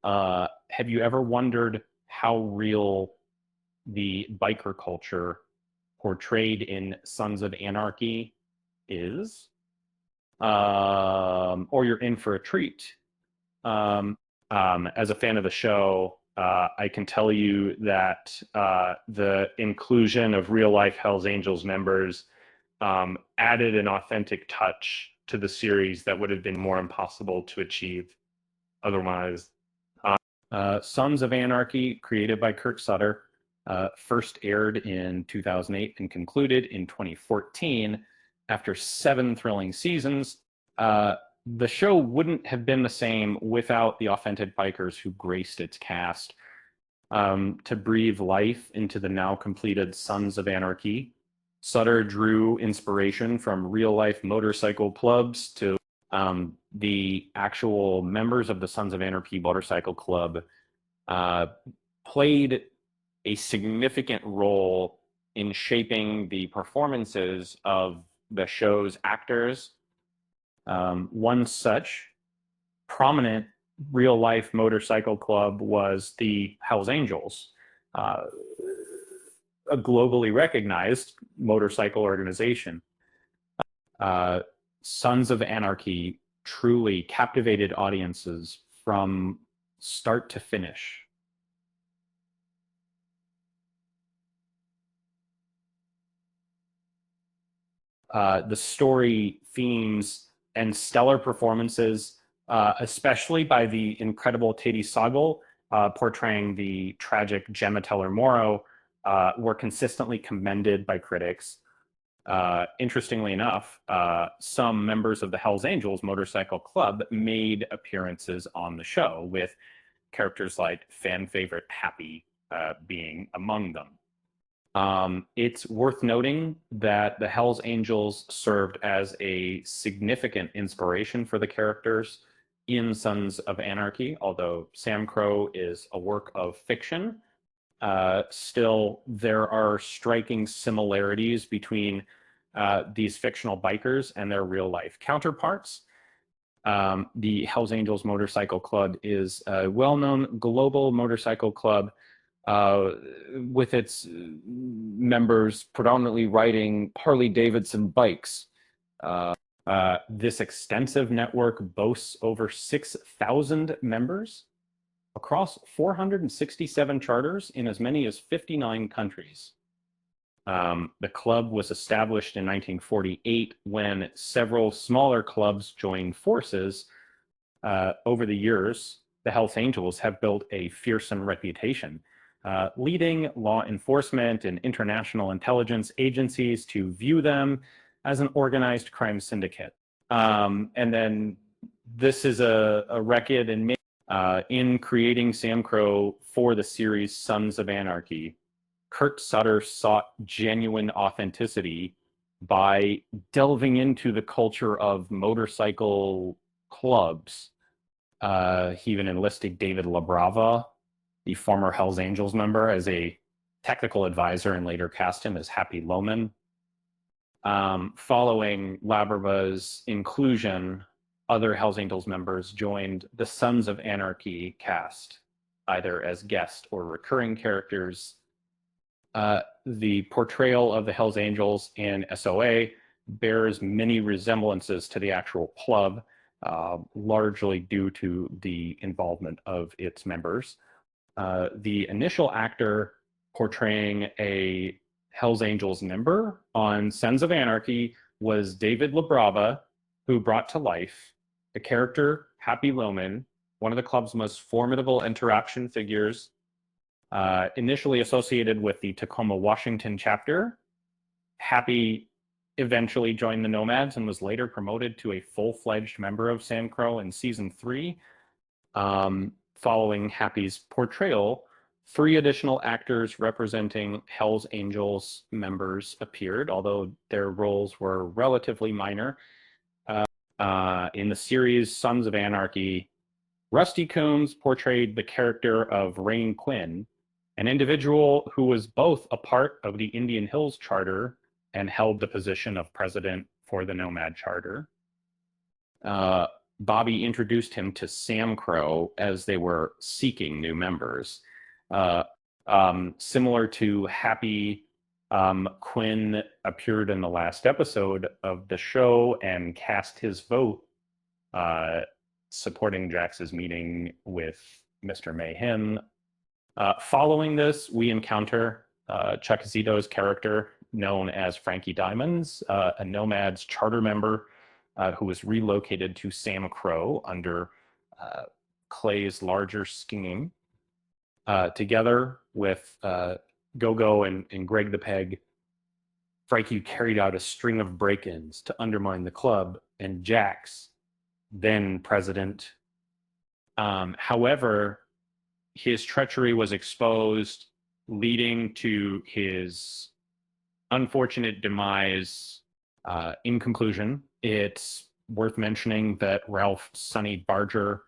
Have you ever wondered how real the biker culture portrayed in Sons of Anarchy is? Or you're in for a treat. Um, as a fan of the show, I can tell you that the inclusion of real life Hells Angels members added an authentic touch to the series that would have been more impossible to achieve otherwise. Sons of Anarchy, created by Kurt Sutter, first aired in 2008 and concluded in 2014 after 7 thrilling seasons. The show wouldn't have been the same without the authentic bikers who graced its cast. To breathe life into the now completed Sons of Anarchy, Sutter drew inspiration from real life motorcycle clubs to the actual members of the Sons of Anarchy motorcycle club played a significant role in shaping the performances of the show's actors. One such prominent real life motorcycle club was the Hells Angels, a globally recognized motorcycle organization. Sons of Anarchy truly captivated audiences from start to finish. The story, themes, and stellar performances, especially by the incredible Teddy Soggle portraying the tragic Gemma Teller-Morrow, were consistently commended by critics. Interestingly enough, some members of the Hells Angels Motorcycle Club made appearances on the show, with characters like fan favorite Happy being among them. It's worth noting that the Hells Angels served as a significant inspiration for the characters in Sons of Anarchy. Although Sam Crow is a work of fiction, still there are striking similarities between these fictional bikers and their real life counterparts. The Hells Angels Motorcycle Club is a well-known global motorcycle club uh, with its members predominantly riding Harley-Davidson bikes. This extensive network boasts over 6,000 members across 467 charters in as many as 59 countries. The club was established in 1948 when several smaller clubs joined forces. Over the years, the Hells Angels have built a fearsome reputation, leading law enforcement and international intelligence agencies to view them as an organized crime syndicate. And then this is a record in creating Sam Crow for the series Sons of Anarchy. Kurt Sutter sought genuine authenticity by delving into the culture of motorcycle clubs. He even enlisted David LaBrava, the former Hells Angels member, as a technical advisor and later cast him as Happy Loman. Following LaBrava's inclusion, other Hells Angels members joined the Sons of Anarchy cast, either as guest or recurring characters. The portrayal of the Hells Angels in SOA bears many resemblances to the actual club, largely due to the involvement of its members. The initial actor portraying a Hells Angels member on Sons of Anarchy was David LaBrava, who brought to life the character Happy Loman, one of the club's most formidable interaction figures. Initially associated with the Tacoma, Washington chapter, Happy eventually joined the Nomads and was later promoted to a full-fledged member of Sam Crow in season 3. Following Happy's portrayal, 3 additional actors representing Hells Angels members appeared, although their roles were relatively minor. In the series Sons of Anarchy, Rusty Coombs portrayed the character of Rain Quinn, an individual who was both a part of the Indian Hills Charter and held the position of president for the Nomad Charter. Bobby introduced him to Sam Crow as they were seeking new members. Uh, Similar to Happy, Quinn appeared in the last episode of the show and cast his vote, uh, supporting Jax's meeting with Mr. Mayhem. Following this, we encounter Chuck Zito's character, known as Frankie Diamonds, a Nomad's charter member who was relocated to Sam Crow under Clay's larger scheme. Together with Go-Go and Greg the Peg, Frankie carried out a string of break-ins to undermine the club, and Jax, then president. However, his treachery was exposed, leading to his unfortunate demise. In conclusion, it's worth mentioning that Ralph Sonny Barger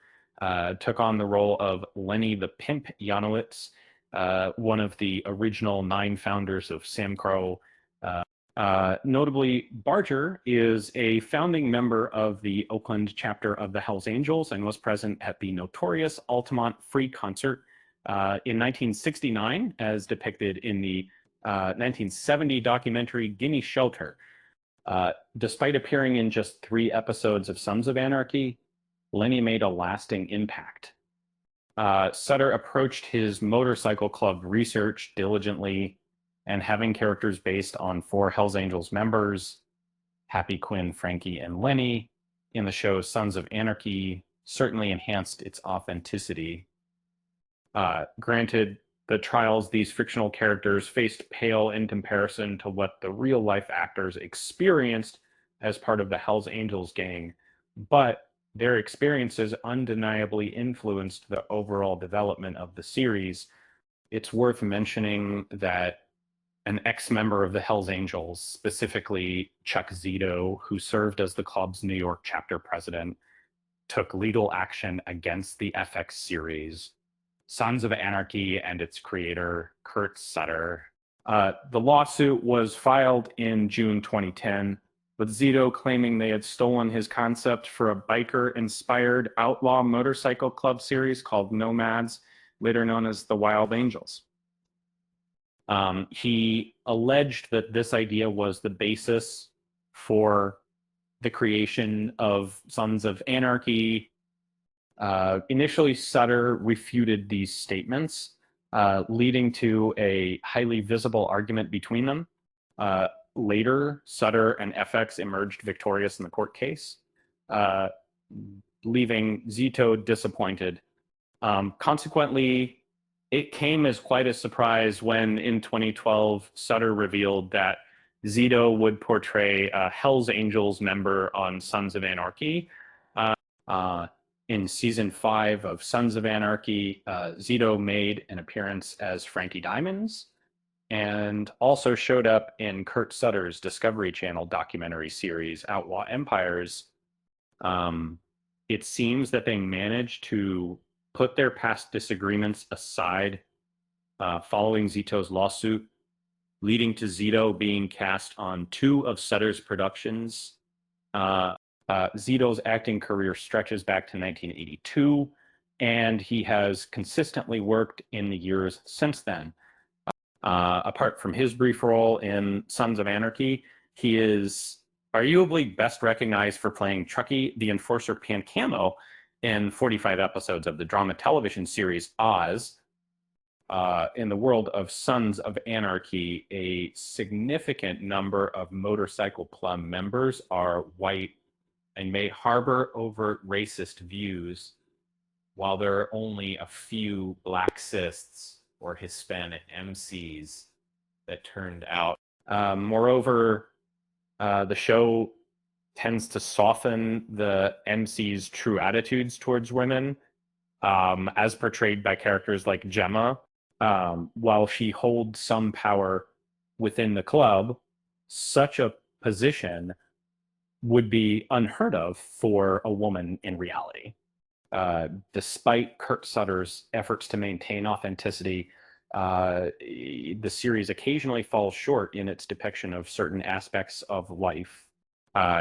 took on the role of Lenny the Pimp Janowitz, one of the original 9 founders of Sam Crow. Notably, Barger is a founding member of the Oakland chapter of the Hells Angels and was present at the notorious Altamont Free Concert in 1969, as depicted in the 1970 documentary Gimme Shelter. Despite appearing in just 3 episodes of Sons of Anarchy, Lenny made a lasting impact. Sutter approached his motorcycle club research diligently, and having characters based on 4 Hells Angels members, Happy, Quinn, Frankie, and Lenny, in the show Sons of Anarchy certainly enhanced its authenticity. Granted, the trials these fictional characters faced pale in comparison to what the real-life actors experienced as part of the Hells Angels gang, but their experiences undeniably influenced the overall development of the series. It's worth mentioning that an ex-member of the Hells Angels, specifically Chuck Zito, who served as the club's New York chapter president, took legal action against the FX series, Sons of Anarchy, and its creator, Kurt Sutter. The lawsuit was filed in June 2010, with Zito claiming they had stolen his concept for a biker-inspired outlaw motorcycle club series called Nomads, later known as the Wild Angels. He alleged that this idea was the basis for the creation of Sons of Anarchy. Initially, Sutter refuted these statements, leading to a highly visible argument between them. Later, Sutter and FX emerged victorious in the court case, leaving Zito disappointed. Consequently, it came as quite a surprise when in 2012, Sutter revealed that Zito would portray a Hells Angels member on Sons of Anarchy. In season 5 of Sons of Anarchy, Zito made an appearance as Frankie Diamonds and also showed up in Kurt Sutter's Discovery Channel documentary series, Outlaw Empires. It seems that they managed to put their past disagreements aside following Zito's lawsuit, leading to Zito being cast on 2 of Sutter's productions. Zito's acting career stretches back to 1982, and he has consistently worked in the years since then. Apart from his brief role in Sons of Anarchy, he is arguably best recognized for playing Chucky the Enforcer Pancamo in 45 episodes of the drama television series Oz. In the world of Sons of Anarchy, a significant number of Motorcycle Club members are white and may harbor overt racist views, while there are only a few black cysts or Hispanic MCs that turned out. Moreover, the show tends to soften the MC's true attitudes towards women, as portrayed by characters like Gemma. While she holds some power within the club, such a position would be unheard of for a woman in reality. Despite Kurt Sutter's efforts to maintain authenticity, the series occasionally falls short in its depiction of certain aspects of life.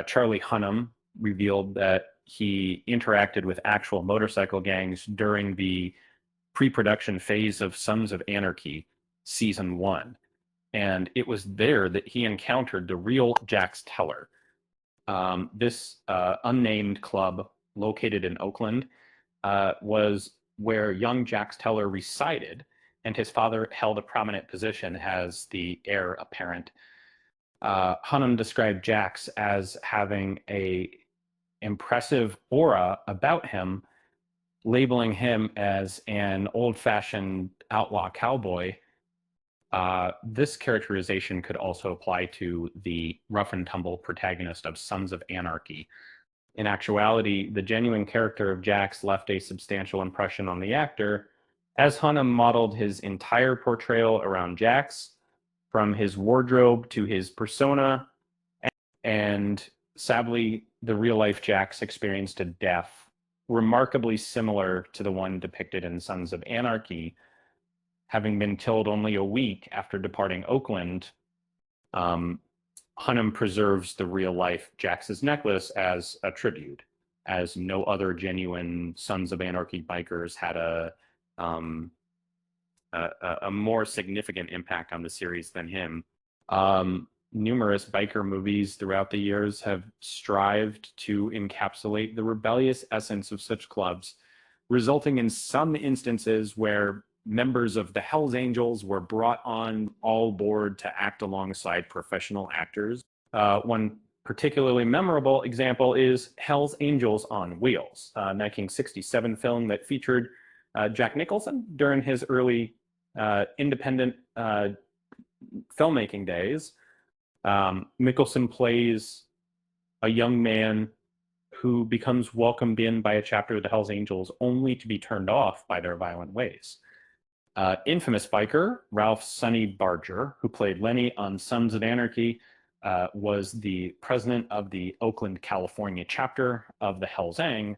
Charlie Hunnam revealed that he interacted with actual motorcycle gangs during the pre-production phase of Sons of Anarchy, season 1. And it was there that he encountered the real Jax Teller. This unnamed club located in Oakland was where young Jax Teller resided, and his father held a prominent position as the heir apparent. Hunnam described Jax as having a impressive aura about him, labeling him as an old-fashioned outlaw cowboy. This characterization could also apply to the rough and tumble protagonist of Sons of Anarchy. In actuality, the genuine character of Jax left a substantial impression on the actor, as Hunnam modeled his entire portrayal around Jax, from his wardrobe to his persona, and sadly, the real-life Jax experienced a death remarkably similar to the one depicted in Sons of Anarchy, having been killed only a week after departing Oakland. Hunnam preserves the real-life Jax's necklace as a tribute, as no other genuine Sons of Anarchy bikers had a more significant impact on the series than him. Numerous biker movies throughout the years have strived to encapsulate the rebellious essence of such clubs, resulting in some instances where members of the Hells Angels were brought on all board to act alongside professional actors. One particularly memorable example is Hells Angels on Wheels, a 1967 film that featured Jack Nicholson during his early independent filmmaking days. Nicholson plays a young man who becomes welcomed in by a chapter of the Hells Angels only to be turned off by their violent ways. Infamous biker Ralph Sonny Barger, who played Lenny on Sons of Anarchy, was the president of the Oakland, California chapter of the Hells Ang,